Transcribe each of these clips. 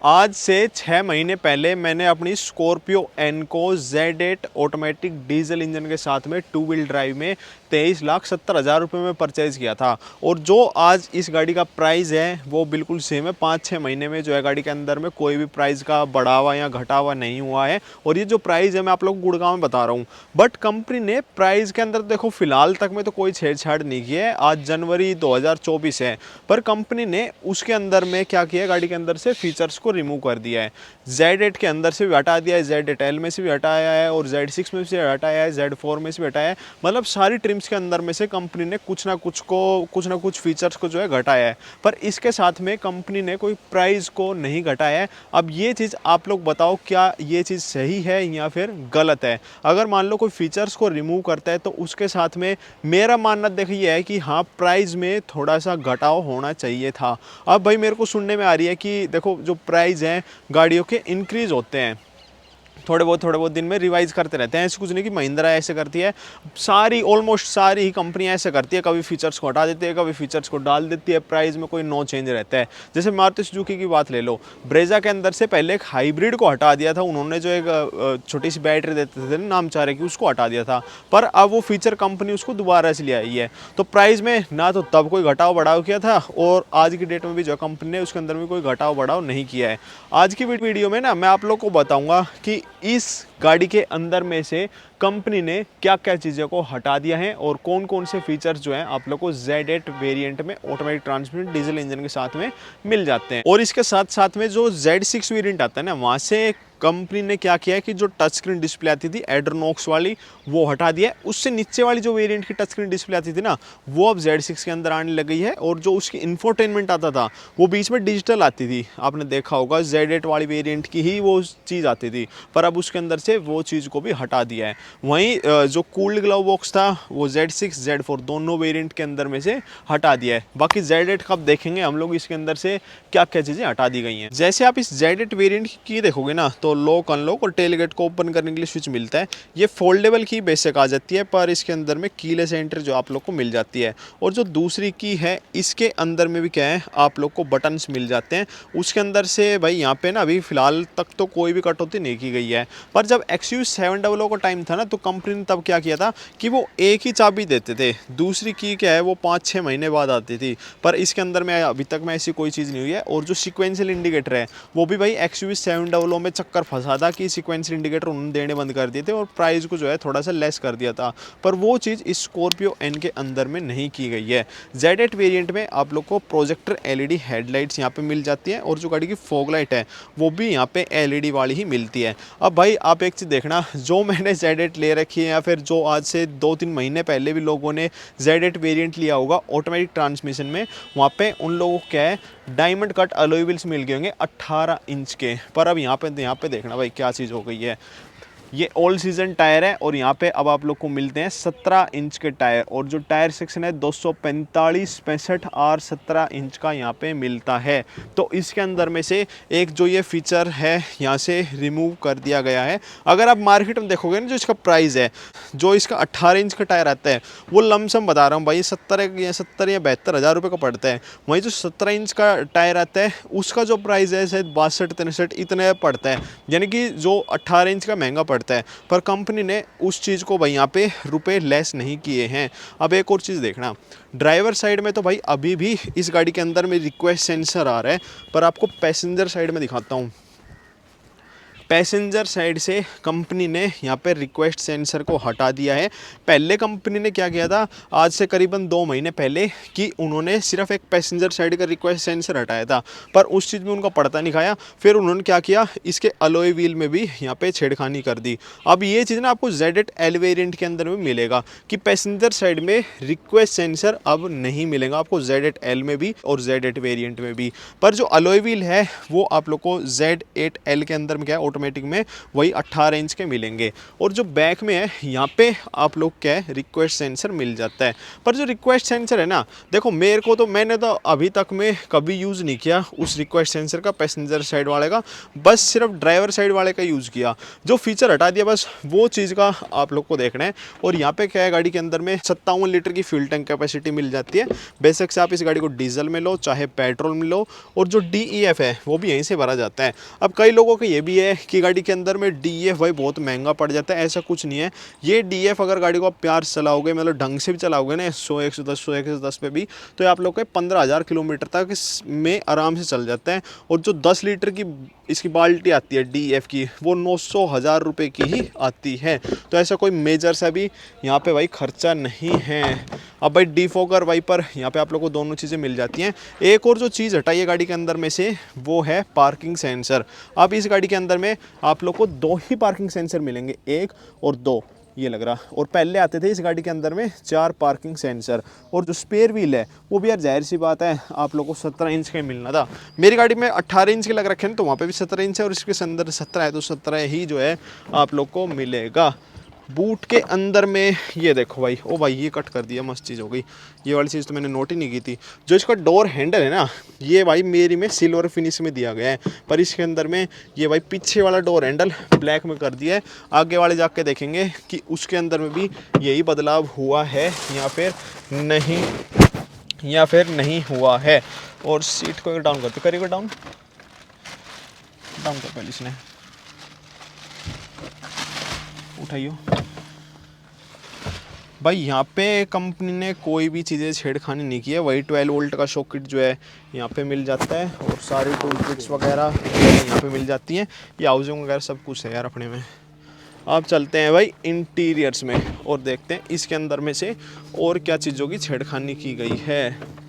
आज से 6 महीने पहले मैंने अपनी स्कॉर्पियो एन को Z8 ऑटोमेटिक डीजल इंजन के साथ में 2 व्हील ड्राइव में 23,70,000 रुपये में परचेज़ किया था। और जो आज इस गाड़ी का प्राइस है वो बिल्कुल सेम है। 5-6 महीने में जो है गाड़ी के अंदर में कोई भी प्राइस का बढ़ावा या घटावा नहीं हुआ है। और ये जो प्राइस है मैं आप लोगों को गुड़गांव में बता रहा हूँ, बट कंपनी ने प्राइस के अंदर देखो फिलहाल तक में तो कोई छेड़छाड़ नहीं की है। आज जनवरी 2024 है, पर कंपनी ने उसके अंदर में क्या किया, गाड़ी के अंदर से फीचर्स को रिमूव कर दिया है। Z8 के अंदर से भी हटा दिया है, Z8L में से भी हटाया है और Z6 में से हटाया है, Z4 में से भी हटाया है। मतलब सारी ट्रिम्स के अंदर में से कंपनी ने कुछ ना कुछ फीचर्स को जो है घटाया है, पर इसके साथ में कंपनी ने कोई प्राइस को नहीं घटाया है। अब ये चीज़ आप लोग बताओ, क्या ये चीज़ सही है या फिर गलत है? अगर मान लो कोई फीचर्स को रिमूव करता है तो उसके साथ में मेरा मानना देखिए ये है कि हाँ, प्राइस में थोड़ा सा घटाव होना चाहिए था। अब भाई मेरे को सुनने में आ रही है कि देखो जो प्राइस हैं गाड़ियों के इंक्रीज होते हैं, थोड़े बहुत दिन में रिवाइज करते रहते हैं। ऐसे कुछ नहीं कि महिंद्रा ऐसे करती है, सारी ऑलमोस्ट सारी ही कंपनियां ऐसे करती है। कभी फीचर्स को हटा देती है, कभी फीचर्स को डाल देती है, प्राइस में कोई नो चेंज रहता है। जैसे मारुति सुजुकी की बात ले लो, ब्रेजा के अंदर से पहले एक हाइब्रिड को हटा दिया था उन्होंने, जो एक छोटी सी बैटरी देते थे नाम चारे की, उसको हटा दिया था, पर अब वो फीचर कंपनी उसको दोबारा से ले आई है। तो प्राइस में ना तो तब कोई घटाव बढ़ाव किया था और आज की डेट में भी जो कंपनी ने उसके अंदर में कोई घटाव बढ़ाव नहीं किया है। आज की वीडियो में ना मैं आप लोग को बताऊंगा कि इस गाड़ी के अंदर में से कंपनी ने क्या क्या चीज़ों को हटा दिया है और कौन कौन से फीचर्स जो हैं आप लोग को Z8 वेरिएंट में ऑटोमेटिक ट्रांसमिशन डीजल इंजन के साथ में मिल जाते हैं। और इसके साथ साथ में जो Z6 वेरिएंट आता है ना, वहाँ से कंपनी ने क्या किया है कि जो टच स्क्रीन डिस्प्ले आती थी एड्रोनॉक्स वाली, वो हटा दिया है। उससे नीचे वाली जो वेरिएंट की टच स्क्रीन डिस्प्ले आती थी ना, वो अब Z6 के अंदर आने लग गई है। और जो उसकी इंफोटेनमेंट आता था वो बीच में डिजिटल आती थी, आपने देखा होगा Z8 वाली वेरिएंट की ही वो चीज़ आती थी, पर अब उसके अंदर से वो चीज़ को भी हटा दिया है। वहीं जो कूल्ड ग्लव बॉक्स था वो Z6 Z4 दोनों वेरिएंट के अंदर में से हटा दिया है। बाकी Z8 कब देखेंगे हम लोग इसके अंदर से क्या क्या चीज़ें हटा दी गई हैं। जैसे आप इस Z8 वेरिएंट की देखोगे ना, तो लॉक अनलॉक और टेलगेट को ओपन करने के लिए स्विच मिलता है। ये फोल्डेबल की बेसिक आ जाती है, पर इसके अंदर में कीलेस एंट्री जो आप लोग को मिल जाती है। और जो दूसरी की है इसके अंदर में भी क्या है, आप लोग को बटन्स मिल जाते हैं उसके अंदर से। भाई यहाँ पे ना अभी फिलहाल तक तो कोई भी कटौती नहीं की गई है, पर जब XUV700 का टाइम था ना, तो कंपनी ने तब क्या किया था कि वो एक ही चाबी देते थे, दूसरी की क्या है वो 5-6 महीने बाद आती थी। पर इसके अंदर में अभी तक में ऐसी कोई चीज़ नहीं हुई है। और जो सीक्वेंशियल इंडिकेटर है वो भी भाई XUV700 में चक्कर फंसा था कि सीक्वेंशियल इंडिकेटर उन्होंने देने बंद कर दिए थे और प्राइस को जो है थोड़ा सा लेस कर दिया था, पर वो चीज़ इस स्कॉर्पियो एन के अंदर में नहीं की गई है। Z8 वेरिएंट में आप लोग को प्रोजेक्टर LED हेडलाइट्स यहाँ पे मिल जाती हैं और जो गाड़ी की फॉग लाइट है वो भी यहाँ पे LED वाली ही मिलती है। अब भाई आप एक चीज़ देखना, जो मैंने Z8 ले रखी है या फिर जो आज से 2-3 महीने पहले भी लोगों ने Z8 वेरिएंट लिया होगा ऑटोमेटिक ट्रांसमिशन में, वहाँ पे उन लोगों को क्या है डायमंड कट अलॉय व्हील्स मिल गए होंगे 18 इंच के। पर अब यहाँ पे देखना भाई क्या चीज़ हो गई है। ये ऑल सीजन टायर है और यहाँ पे अब आप लोग को मिलते हैं 17 इंच के टायर। और जो टायर सेक्शन है 245/65 R 17 इंच का यहाँ पे मिलता है। तो इसके अंदर में से एक जो ये फीचर है यहाँ से रिमूव कर दिया गया है। अगर आप मार्केट में देखोगे ना, जो इसका प्राइस है, जो इसका 18 इंच का टायर आता है वो लमसम बता रहा हूँ भाई 70 या 72,000 रुपये का पड़ता है। वहीं जो 17 इंच का टायर आता है उसका जो प्राइस है शायद 62-63 इतने पड़ता है, यानी कि जो 18 इंच का महंगा पड़ता है। पर कंपनी ने उस चीज़ को भाई यहाँ पे रुपए लेस नहीं किए हैं। अब एक और चीज़ देखना, ड्राइवर साइड में तो भाई अभी भी इस गाड़ी के अंदर में रिक्वेस्ट सेंसर आ रहा है, पर आपको पैसेंजर साइड में दिखाता हूँ। पैसेंजर साइड से कंपनी ने यहाँ पे रिक्वेस्ट सेंसर को हटा दिया है। पहले कंपनी ने क्या किया था आज से करीबन 2 महीने पहले, कि उन्होंने सिर्फ एक पैसेंजर साइड का रिक्वेस्ट सेंसर हटाया था, पर उस चीज़ में उनका पड़ता नहीं खाया। फिर उन्होंने क्या किया, इसके अलॉय व्हील में भी यहाँ पे छेड़खानी कर दी। अब ये चीज़ ना आपको Z8L वेरिएंट के अंदर में मिलेगा कि पैसेंजर साइड में रिक्वेस्ट सेंसर अब नहीं मिलेगा आपको Z8L में भी और Z8 वेरिएंट में भी। पर जो अलॉय व्हील है वो आप लोग को Z8L के अंदर में क्या है ऑटोमेटिक में वही 18 इंच के मिलेंगे। और जो बैक में है यहाँ पे आप लोग क्या है रिक्वेस्ट सेंसर मिल जाता है। पर जो रिक्वेस्ट सेंसर है ना, देखो मेरे को तो, मैंने तो अभी तक में कभी यूज़ नहीं किया उस रिक्वेस्ट सेंसर का पैसेंजर साइड वाले का, बस सिर्फ ड्राइवर साइड वाले का यूज़ किया। जो फीचर हटा दिया बस वो चीज़ का आप लोग को देखना है। और यहाँ पे क्या है, गाड़ी के अंदर में 57 लीटर की फ्यूल टैंक कैपेसिटी मिल जाती है। बेशक से आप इस गाड़ी को डीजल में लो चाहे पेट्रोल में लो, और जो DEF है वो भी यहीं से भरा जाता है। अब कई लोगों का ये भी है कि गाड़ी के अंदर में DEF भाई बहुत महंगा पड़ जाता है, ऐसा कुछ नहीं है। ये DEF अगर गाड़ी को आप प्यार से चलाओगे, मतलब ढंग से भी चलाओगे ना, 100 110 पे भी, तो आप लोग के 15,000 किलोमीटर तक में आराम से चल जाता है। और जो 10 लीटर की इसकी बाल्टी आती है DEF की, वो 900-1000 रुपये की ही आती है। तो ऐसा कोई मेजर सा भी यहाँ पे भाई खर्चा नहीं है। अब भाई डिफॉगर वाइपर यहाँ पे आप लोग को दोनों चीज़ें मिल जाती हैं। एक और जो चीज़ हटाई है गाड़ी के अंदर में से वो है पार्किंग सेंसर। अब इस गाड़ी के अंदर में आप लोग को 2 ही पार्किंग सेंसर मिलेंगे, 1 और 2 ये लग रहा। और पहले आते थे इस गाड़ी के अंदर में 4 पार्किंग सेंसर। और जो स्पेयर व्हील है वो भी यार जाहिर सी बात है आप लोग को 17 इंच का ही मिलना था। मेरी गाड़ी में 18 इंच के लग रखे हैं, तो वहाँ पे भी 17 इंच है और इसके अंदर 17 है, तो 17 ही जो है आप लोग को मिलेगा। बूट के अंदर में ये देखो भाई, ओ भाई ये कट कर दिया, मस्त चीज़ हो गई। ये वाली चीज़ तो मैंने नोट ही नहीं की थी। जो इसका डोर हैंडल है ना, ये भाई मेरी में सिल्वर फिनिश में दिया गया है, पर इसके अंदर में ये भाई पीछे वाला डोर हैंडल ब्लैक में कर दिया है। आगे वाले जाके देखेंगे कि उसके अंदर में भी यही बदलाव हुआ है या फिर नहीं हुआ है। और सीट को डाउन करते, करिएगा डाउन कर पहले, इसने उठाइयो भाई। यहाँ पे कंपनी ने कोई भी चीज़ें छेड़खानी नहीं की है। वही 12 वोल्ट का सॉकेट जो है यहाँ पे मिल जाता है, और सारी टूल किट्स वगैरह यहाँ पे मिल जाती हैं। ये हाउसिंग वगैरह सब कुछ है यार अपने में। अब चलते हैं भाई इंटीरियर्स में और देखते हैं इसके अंदर में से और क्या चीज़ों की छेड़खानी की गई है।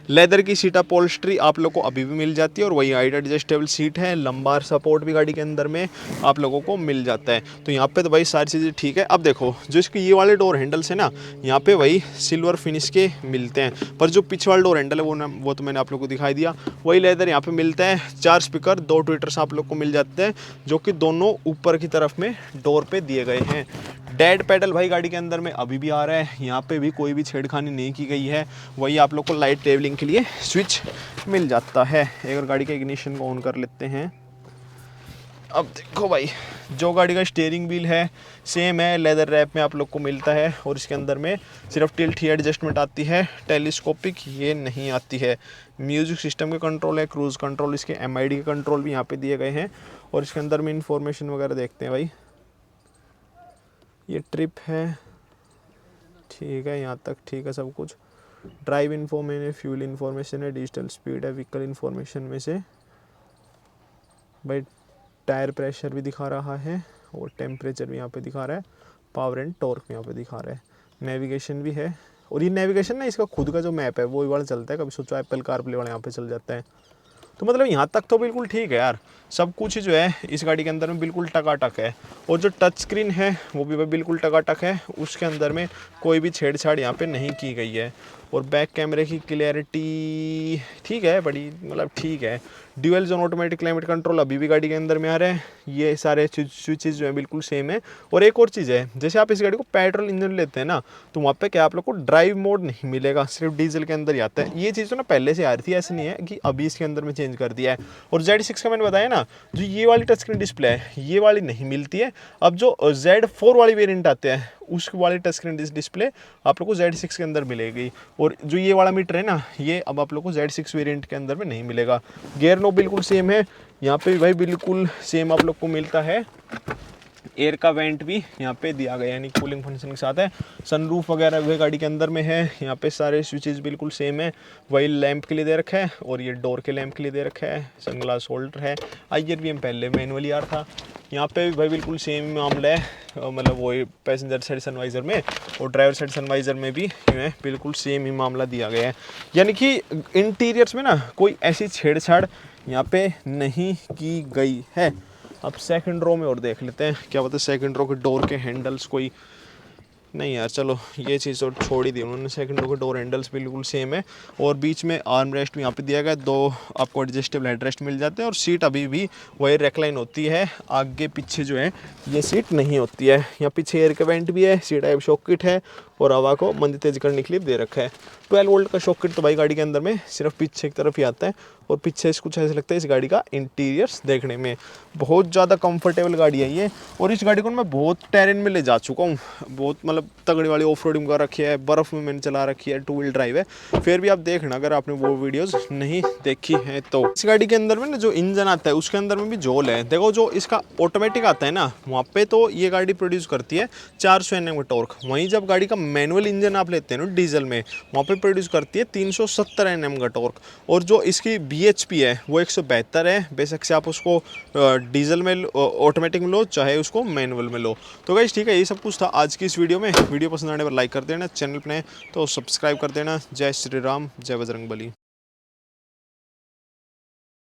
लेदर की सीट अपहोल्स्ट्री आप लोग को अभी भी मिल जाती है, और वही हाइट एडजस्टेबल सीट है। लंबार सपोर्ट भी गाड़ी के अंदर में आप लोगों को मिल जाता है। तो यहाँ पे तो भाई सारी चीज़ें ठीक है। अब देखो जो इसके ये वाले डोर हैंडल्स है ना, यहाँ पे वही सिल्वर फिनिश के मिलते हैं, पर जो पीछे वाला डोर हैंडल है वो तो मैंने आप लोग को दिखाई दिया। वही लेदर यहाँ पे मिलता है। 4 स्पीकर 2 ट्विटर्स आप लोग को मिल जाते हैं, जो कि दोनों ऊपर की तरफ में डोर पे दिए गए हैं। डेड पैडल भाई गाड़ी के अंदर में अभी भी आ रहा है, यहाँ पे भी कोई भी छेड़खानी नहीं की गई है। वही आप लोग को लाइट ट्रेवलिंग के लिए स्विच मिल जाता है। अगर गाड़ी के इग्निशन को ऑन कर लेते हैं, अब देखो भाई जो गाड़ी का स्टीयरिंग व्हील है सेम है, लेदर रैप में आप लोग को मिलता है। और इसके अंदर में सिर्फ टिल्ट ही एडजस्टमेंट आती है, टेलीस्कोपिक ये नहीं आती है। म्यूजिक सिस्टम के कंट्रोल है, क्रूज़ कंट्रोल, इसके MID के कंट्रोल भी यहाँ पे दिए गए हैं। और इसके अंदर में इंफॉर्मेशन वगैरह देखते हैं भाई। ये ट्रिप है, ठीक है, यहाँ तक ठीक है सब कुछ। ड्राइव इन्फॉर्मेशन है, फ्यूल इन्फॉर्मेशन है, डिजिटल स्पीड है, व्हीकल इन्फॉर्मेशन में से भाई टायर प्रेशर भी दिखा रहा है, और टेम्परेचर भी यहाँ पे दिखा रहा है, पावर एंड टॉर्क भी यहाँ पे दिखा रहा है, नेविगेशन भी है। और ये नेविगेशन ना इसका खुद का जो मैप है वो वाला चलता है, कभी सोचो एप्पल कारप्ले वाला यहाँ पे चल जाता है। तो मतलब यहाँ तक तो बिल्कुल ठीक है यार, सब कुछ जो है इस गाड़ी के अंदर में बिल्कुल टकाटक है। और जो टच स्क्रीन है वो भी बिल्कुल टकाटक है, उसके अंदर में कोई भी छेड़छाड़ यहाँ पे नहीं की गई है। और बैक कैमरे की क्लियरिटी ठीक है, बड़ी मतलब ठीक है। Dual zone automatic climate control अभी भी गाड़ी के अंदर में आ रहा है। ये सारे स्विचेस जो है बिल्कुल सेम है। और एक और चीज़ है, जैसे आप इस गाड़ी को पेट्रोल इंजन लेते हैं ना, तो वहाँ पे क्या आप लोग को ड्राइव मोड नहीं मिलेगा, सिर्फ डीजल के अंदर ही आता है। ये चीज़ तो ना पहले से आ रही थी, ऐसे नहीं है कि अभी इसके अंदर में चेंज कर दिया है। और Z6 का मैंने बताया ना, जो ये वाली टच स्क्रीन डिस्प्ले है ये वाली नहीं मिलती है। अब जो Z4 वाली वेरिएंट आते हैं उस वाली टच स्क्रीन डिस्प्ले आप लोग को Z6 के अंदर मिलेगी। और जो ये वाला मीटर है ना, ये अब आप लोग को Z6 वेरिएंट के अंदर में नहीं मिलेगा। गियर नॉब बिल्कुल सेम है, यहाँ पे भाई बिल्कुल सेम आप लोग को मिलता है। एयर का वेंट भी यहाँ पे दिया गया है, यानी कूलिंग फंक्शन के साथ है। सनरूफ वगैरह वह गाड़ी के अंदर में है। यहाँ पे सारे स्विचेस बिल्कुल सेम है। वही लैंप के लिए दे रखा है, और ये डोर के लैंप के लिए दे रखा है। सनग्लास होल्डर है। IRVM पहले मैनुअली आ रहा था। यहाँ पे भी भाई बिल्कुल सेम मामला है, मतलब वही पैसेंजर साइड सनवाइज़र में और ड्राइवर साइड सनवाइज़र में भी बिल्कुल सेम ही मामला दिया गया है। यानी कि इंटीरियर्स में ना कोई ऐसी छेड़छाड़ यहाँ पे नहीं की गई है। अब सेकंड रो में और देख लेते हैं, क्या पता सेकंड रो के डोर के हैंडल्स कोई नहीं यार चलो ये चीज़ तो छोड़ ही दी उन्होंने। सेकंड के डोर हैंडल्स बिल्कुल सेम है और बीच में आर्म रेस्ट भी यहाँ पे दिया गया है, 2 आपको एडजस्टेबल हेड रेस्ट मिल जाते हैं और सीट अभी भी वही रेक्लाइन होती है। आगे पीछे जो है ये सीट नहीं होती है। यहाँ पीछे एयर का वेंट भी है, सी टाइप शॉक किट है और हवा को मंद तेज करने के लिए दे रखा है। 12 वोल्ट का शॉक किट तो भाई गाड़ी के अंदर में सिर्फ पीछे की तरफ ही आता है और पीछे से कुछ ऐसा लगता है इस गाड़ी का इंटीरियर्स देखने में। बहुत ज़्यादा कंफर्टेबल गाड़ी है ये और इस गाड़ी को मैं बहुत टेरेन में ले जा चुका हूँ, बहुत मतलब तगड़ी वाली ऑफ रोडिंग कर रखी है, बर्फ़ में मैंने चला रखी है, 2 व्हील ड्राइव है। फिर भी आप देखना अगर आपने वो वीडियोस नहीं देखी है तो। इस गाड़ी के अंदर में ना जो इंजन आता है उसके अंदर में भी झोल है। देखो जो इसका ऑटोमेटिक आता है ना वहाँ पे तो ये गाड़ी प्रोड्यूस करती है 400 Nm का टॉर्क। वहीं जब गाड़ी का मैनुअल इंजन आप लेते हैं ना डीजल में, वहाँ पे प्रोड्यूस करती है 370 Nm का टॉर्क। और जो इसकी BHP है वो 172 है। बेशक से आप उसको डीजल में ऑटोमेटिक में लो चाहे उसको मैनुअल में लो। तो गाइस ठीक है, ये सब कुछ था आज की इस वीडियो में। वीडियो पसंद आने पर लाइक कर देना, चैनल पे नए तो सब्सक्राइब कर देना। जय श्री राम, जय बजरंग बली।